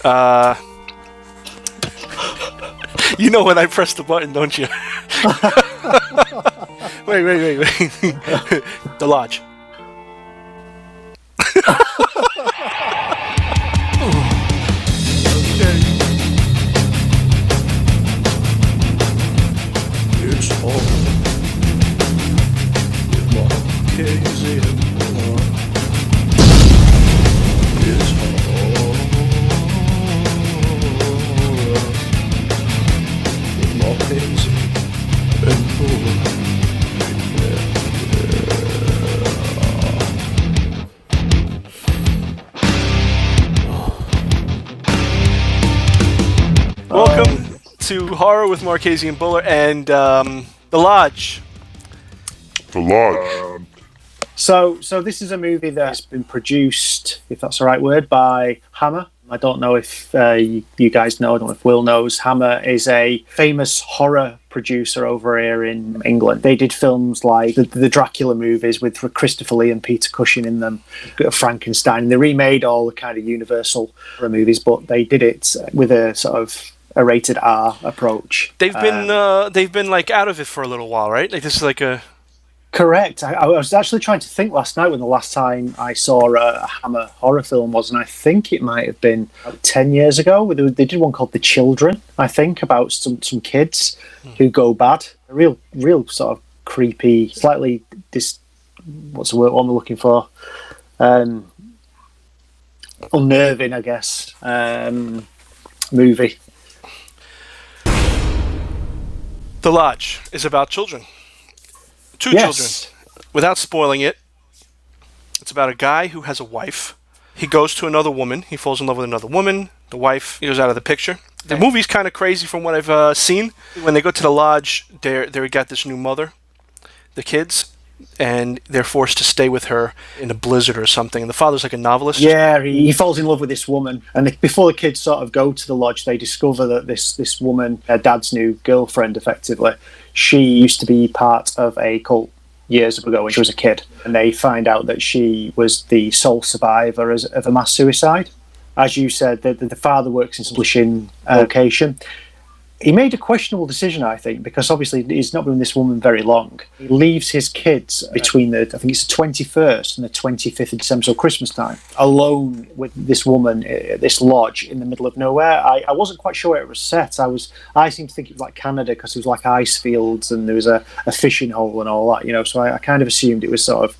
Uh, you know when I press the button, don't you? wait. The Lodge. It's all with Marchese and Buller. It's all with Marchese and Buller. Welcome to Horror with Marchese and Buller and The Lodge. The Lodge. So this is a movie that's been produced, if that's the right word, by Hammer. I don't know if you guys know, I don't know if Will knows. Hammer is a famous horror producer over here in England. They did films like the Dracula movies with Christopher Lee and Peter Cushing in them, Frankenstein. They remade all the kind of Universal horror movies, but they did it with a sort of a rated R approach. They've been like out of it for a little while, right? Like this is like a... Correct. I was actually trying to think last night when the last time I saw a Hammer horror film was, and I think it might have been about 10 years ago. They did one called The Children, I think, about some kids who go bad. A real sort of creepy, slightly what's the word I'm looking for? Unnerving, I guess, movie. The Lodge is about children. Two children. Without spoiling it, it's about a guy who has a wife. He goes to another woman. He falls in love with another woman. The wife goes out of the picture. The movie's kind of crazy from what I've seen. When they go to the lodge, they got this new mother, the kids, and they're forced to stay with her in a blizzard or something. And the father's like a novelist. Yeah, he falls in love with this woman. And before the kids sort of go to the lodge, they discover that this woman, her dad's new girlfriend, effectively, she used to be part of a cult years ago when she was a kid. And they find out that she was the sole survivor of a mass suicide. As you said, the father works in some publishing location. He made a questionable decision, I think, because obviously he's not been with this woman very long. He leaves his kids between I think it's the 21st and the 25th of December, so Christmas time, alone with this woman at this lodge in the middle of nowhere. I wasn't quite sure where it was set. I seemed to think it was like Canada because it was like ice fields and there was a fishing hole and all that, so I kind of assumed it was sort of,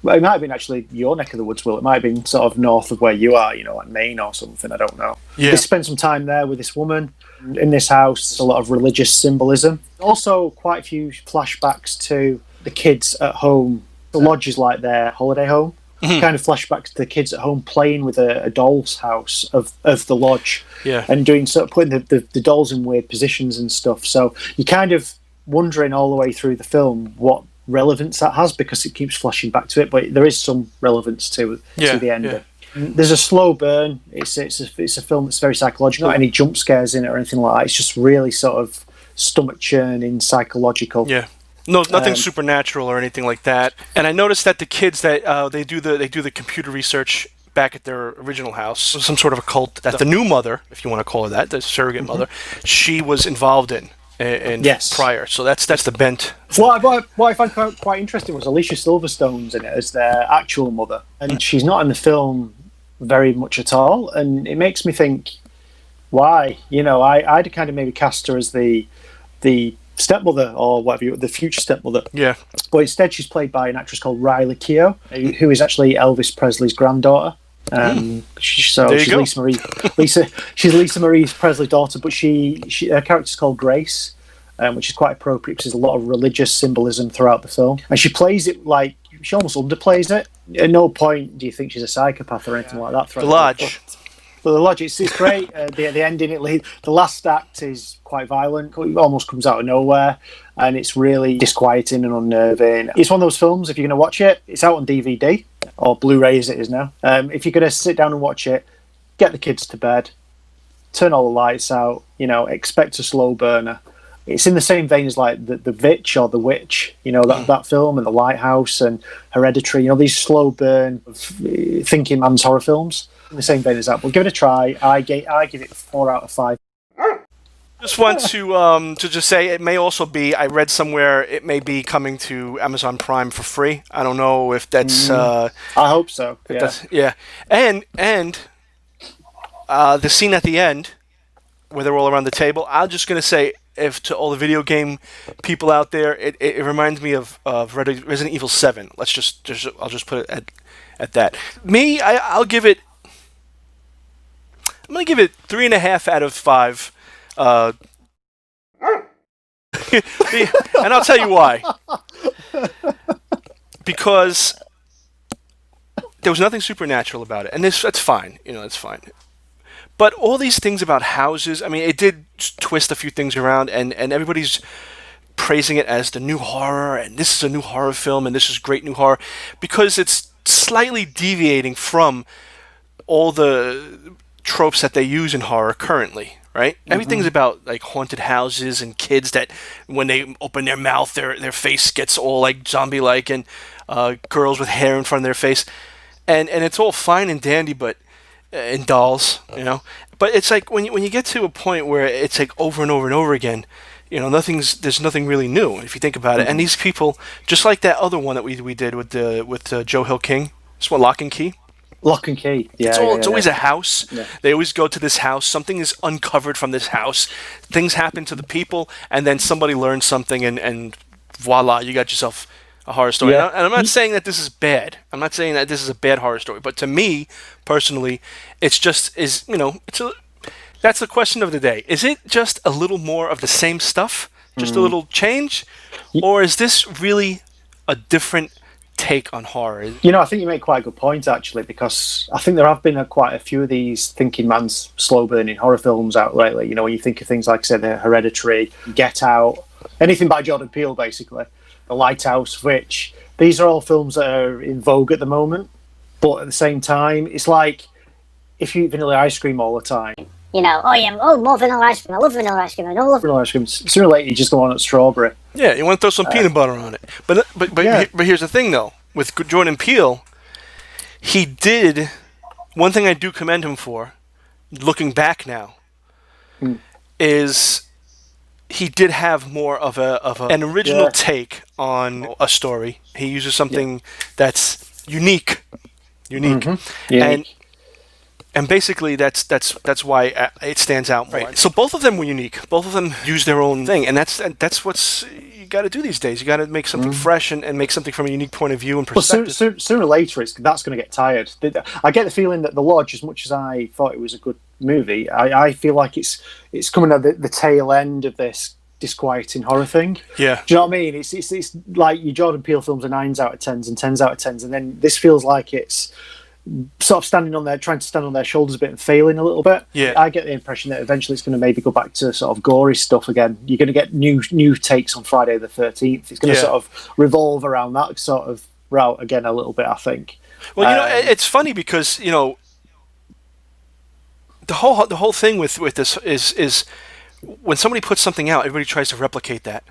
well, it might have been actually your neck of the woods, Will. It might have been sort of north of where you are, like Maine or something, I don't know. Yeah. They spend some time there with this woman. In this house, there's a lot of religious symbolism. Also, quite a few flashbacks to the kids at home. The lodge is like their holiday home. Kind of flashbacks to the kids at home playing with a doll's house of the lodge. Yeah. And doing sort of putting the dolls in weird positions and stuff. So you're kind of wondering all the way through the film what relevance that has because it keeps flashing back to it. But there is some relevance to the end. Yeah. There's a slow burn. It's a film that's very psychological. Not any jump scares in it or anything like that. It's just really sort of stomach churning, psychological. Yeah. No, nothing supernatural or anything like that. And I noticed that the kids that they do the computer research back at their original house, some sort of a cult that the new mother, if you want to call her that, the surrogate mother, she was involved in prior. So that's the bent. What I found quite interesting was Alicia Silverstone's in it as their actual mother, and she's not in the film very much at all, and it makes me think why. I'd kind of maybe cast her as the stepmother or whatever, the future stepmother. Yeah. But instead she's played by an actress called Riley Keough, who is actually Elvis Presley's granddaughter. She's Lisa Marie Presley's daughter, but her character's called Grace, which is quite appropriate because there's a lot of religious symbolism throughout the film, and she plays it like she almost underplays it. At no point do you think she's a psychopath or anything like that. The Lodge. The Lodge, it's great. The ending, the last act is quite violent. It almost comes out of nowhere, and it's really disquieting and unnerving. It's one of those films, if you're going to watch it, it's out on DVD, or Blu-ray as it is now. If you're going to sit down and watch it, get the kids to bed, turn all the lights out, expect a slow burner. It's in the same vein as like the Vitch or The Witch, that film, and The Lighthouse and Hereditary, these slow burn thinking man's horror films. in the same vein as that. But give it a try. I give it 4 out of 5. Just want to just say it may also be. I read somewhere it may be coming to Amazon Prime for free. I don't know if that's. I hope so. Yeah. Yeah, and the scene at the end where they're all around the table. I'm just gonna say, if to all the video game people out there, it reminds me of Resident Evil 7. I'll just put it at that. Me, I'll give it. I'm gonna give it 3.5 out of 5. And I'll tell you why. Because there was nothing supernatural about it, and that's fine. That's fine. But all these things about houses, I mean, it did twist a few things around, and everybody's praising it as the new horror, and this is a new horror film, and this is great new horror, because it's slightly deviating from all the tropes that they use in horror currently. Right? Mm-hmm. Everything's about like haunted houses and kids that when they open their mouth, their face gets all like zombie-like, and girls with hair in front of their face, and it's all fine and dandy, but and dolls, But it's like when you get to a point where it's like over and over and over again, there's nothing really new if you think about it. And these people, just like that other one that we did with Joe Hill King, this one, Lock and Key. Lock and Key. Yeah, it's always a house. Yeah. They always go to this house. Something is uncovered from this house. Things happen to the people, and then somebody learns something, and voila, you got yourself a horror story. Yeah. And I'm not saying that this is bad. I'm not saying that this is a bad horror story. But to me, personally, it's just that's the question of the day. Is it just a little more of the same stuff, just a little change, or is this really a different take on horror? I think you make quite a good point, actually, because I think there have been quite a few of these thinking man's slow burning horror films out lately. When you think of things like, say, the Hereditary, Get Out, anything by Jordan Peele, basically, The Lighthouse, which these are all films that are in vogue at the moment, but at the same time, it's like if you eat vanilla ice cream all the time. More vanilla ice cream. I love vanilla ice cream. I don't love vanilla ice cream. Sooner or later, you just go on at strawberry. Yeah, you want to throw some peanut butter on it. But here's the thing, though. With Jordan Peele, he did one thing I do commend him for, looking back now, is he did have more of an original take on a story. He uses something that's unique, and basically that's why it stands out more. Right. So both of them were unique. Both of them use their own thing, and that's what's you got to do these days. You got to make something fresh and make something from a unique point of view and perspective. Well, sooner or later, that's going to get tired. I get the feeling that The Lodge, as much as I thought it was a good movie, I feel like it's coming at the tail end of this disquieting horror thing. Yeah. Do you know what I mean? It's like your Jordan Peele films are 9s out of 10s and 10s out of 10s, and then this feels like it's sort of trying to stand on their shoulders a bit and failing a little bit. Yeah. I get the impression that eventually it's going to maybe go back to sort of gory stuff again. You're going to get new takes on Friday the 13th. It's going to sort of revolve around that sort of route again a little bit, I think. Well, it's funny because the whole thing with this is when somebody puts something out, everybody tries to replicate that.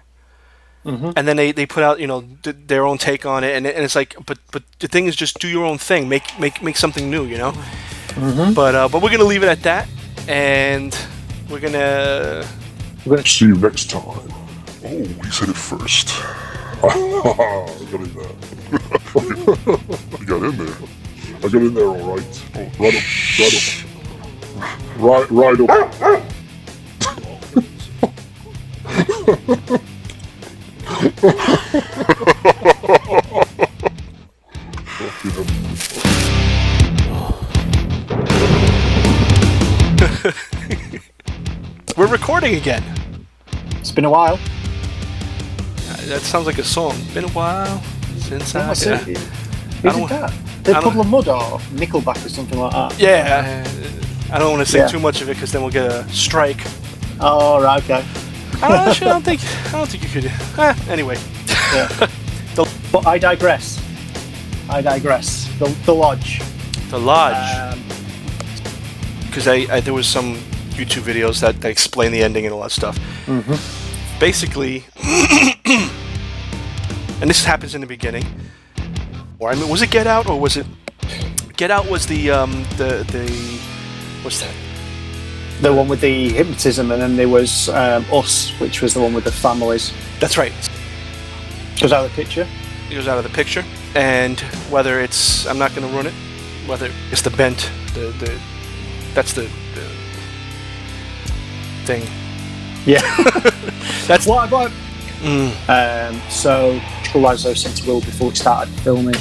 Mm-hmm. And then they put out their own take on it, and it's like, but the thing is, just do your own thing, make something new, Mm-hmm. But we're gonna leave it at that, and we're gonna see you next time. Oh, he said it first. I got in there. I got in there. I got in there, all right. Oh, right up. We're recording again. It's been a while. That sounds like a song. Been a while since I. Isn't that the Puddle of Mud or Nickelback or something like that? Yeah. I don't want to say too much of it because then we'll get a strike. Oh, right, okay. I don't think you could. Anyway. Yeah. But I digress. The Lodge. The Lodge. Because there was some YouTube videos that explain the ending and all that stuff. Mm-hmm. Basically, and this happens in the beginning. Or was it Get Out or was it? Get Out was the what's that? The one with the hypnotism, and then there was Us, which was the one with the families. That's right. Goes out of the picture. It goes out of the picture, and whether it's, I'm not going to ruin it, whether it's the bent, that's the thing. Yeah. That's What about? So, Lives I was sent to Will before we started filming.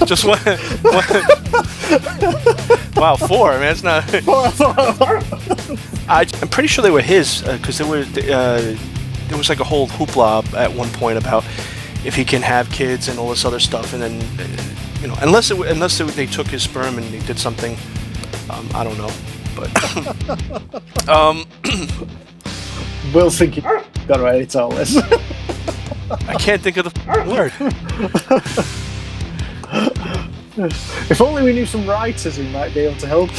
just one. Wow, 4. I mean, it's not. I'm pretty sure they were his because there was like a whole hoopla at one point about if he can have kids and all this other stuff, and then unless they took his sperm and they did something, I don't know, but Will thinking, got to edit all this. I can't think of the word. If only we knew some writers who might be able to help us.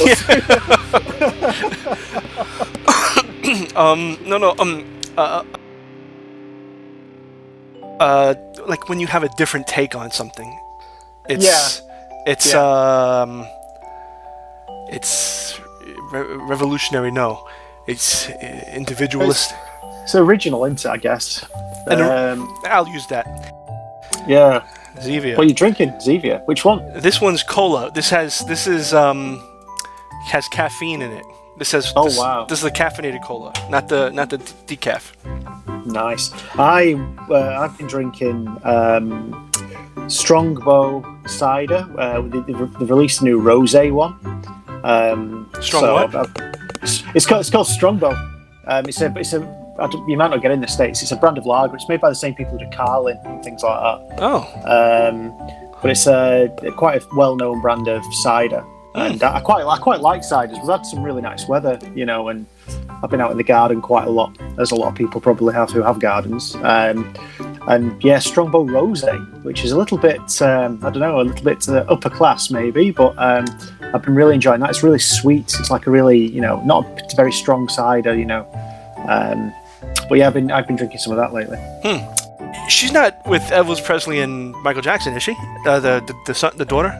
Like when you have a different take on something, it's revolutionary. No, it's individualist. It's original, isn't it, I guess. And I'll use that. Yeah. Zevia. What are you drinking? Zevia. Which one? This one's cola. This has caffeine in it. This has. Oh, wow. This is the caffeinated cola, not the decaf. Nice. I've been drinking Strongbow cider. They've released a new rosé one. It's called Strongbow. You might not get in the States. It's a brand of lager. It's made by the same people who do Carlin and things like that. Oh. But it's quite a well-known brand of cider, and I quite like ciders. We've had some really nice weather, and I've been out in the garden quite a lot, as a lot of people probably have who have gardens. And yeah, Strongbow Rosé, which is a little bit, a little bit upper class maybe, but I've been really enjoying that. It's really sweet. It's like a really, not a very strong cider, But yeah, I've been drinking some of that lately. She's not with Elvis Presley and Michael Jackson, is she? The daughter?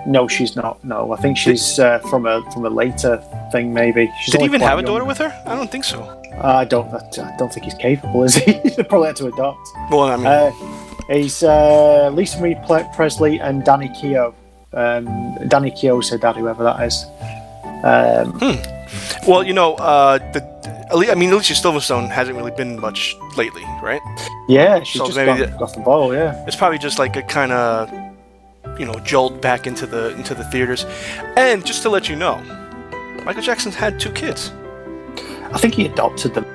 No, she's not. No, I think she's from a later thing, maybe. Did he even have a daughter with her? I don't think so. I don't think he's capable, is he? He probably had to adopt. Well, I mean, he's Lisa Marie Presley and Danny Keough. Danny Keough's her dad, whoever that is. Well, Alicia Silverstone hasn't really been much lately, right? Yeah, she's so just maybe got off the ball. Yeah, it's probably just like a kind of, jolt back into the theaters. And just to let you know, Michael Jackson's had 2 kids. I think he adopted them.